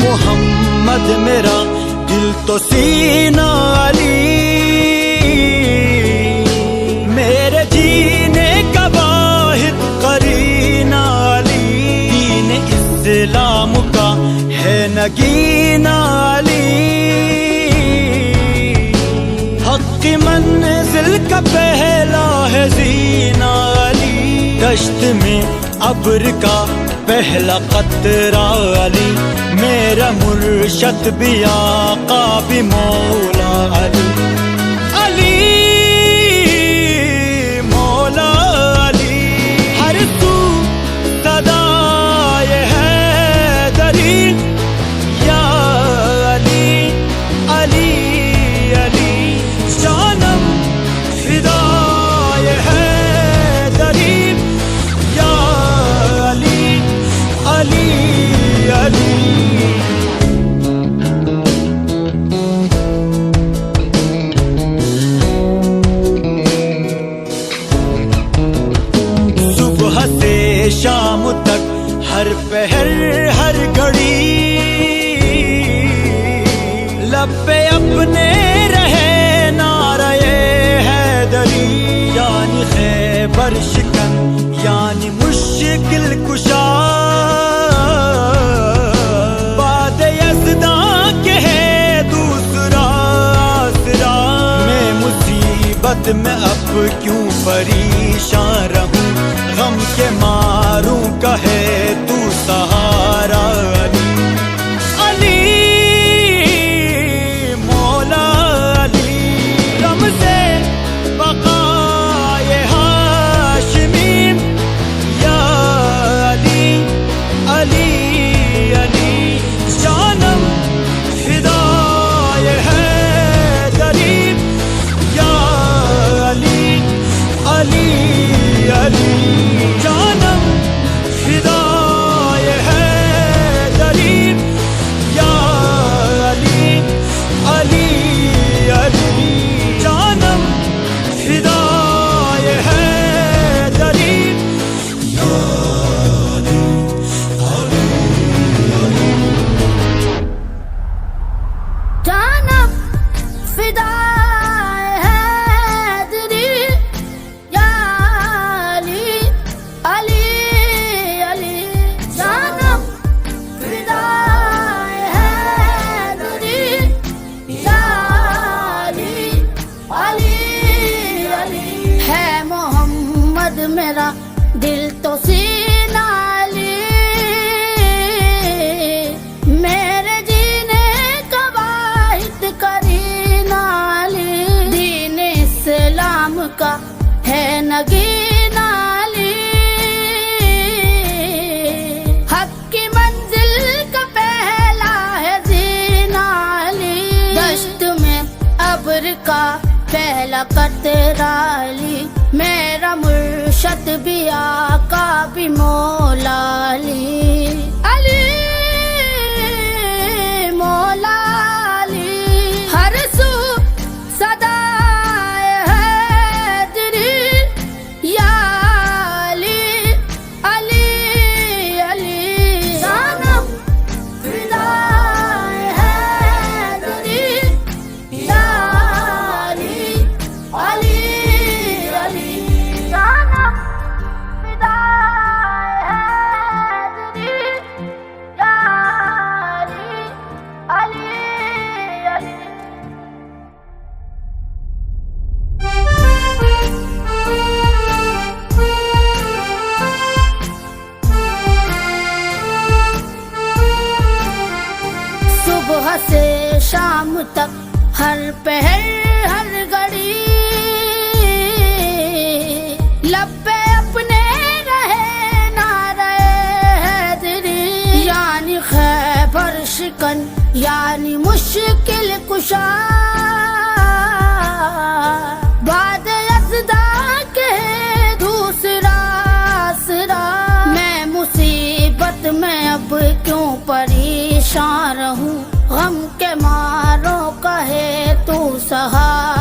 मोहम्मद मेरा दिल तो सीना अली, मेरे जीने का वाहिद करीना अली, दीन इस्लाम का है नगीना अली, हक की मंजिल का पहला है जीना अली, दश्त में अब्र का पहला कतरा अली, मेरा मुर्शद भी आका भी मौला अली, अली मौला अली। हर तू सदाए हैदरी या अली, अली अली जानम फिदाए हैदरी या अली, अली अली। सुबह से शाम तक हर पहर हर घड़ी लब पे अपने रहे नारे हैदरी, यानी खैबर शिकन यानी मुश्किल कुशा, बाद यज़दा के है दूसरा आसरा, मैं मुसीबत में अब क्यों परेशान रहूं, गम के मारूं कहे तू सहारा अली, अली मौला अली। रमज़े बक़ाए हाशिमी या अली, अली अली जानम फिदाए हैदरी या अली, अली अली जानम फिदाए हैदरी या अली, अली अली जानम फिदाए हैदरी या अली, अली अली। जानम फिदाए हैदरी या अली, अली अली जानम फिदाए हैदरी या अली, अली अली। है मोहम्मद मेरा दिल तो सीना अली, मेरे जीने का वाहिद करीना अली, दीन इस्लाम का है नगीना अली, हक की मंजिल का पहला है जीना अली, दश्त में अब्र का पहला कतरा अली, मेरा मुर्शद भी आका भी मौला अली, अली मौला अली। हर सू सदाए हैदरी या अली, अली अली जानम फिदाए हैदरी या अली, अली अली जानम फिदाए हैदरी या अली, अली अली। सुबह से शाम तक हर पहर हर घड़ी लब पे अपने रहे नारे हैदरी, यानी खैबर शिकन यानी मुश्किल कुशा, बाद यज़दा के दूसरा आसरा, मैं मुसीबत में अब क्यों परेशान रहूं, गम के मारो कहे तू सहारा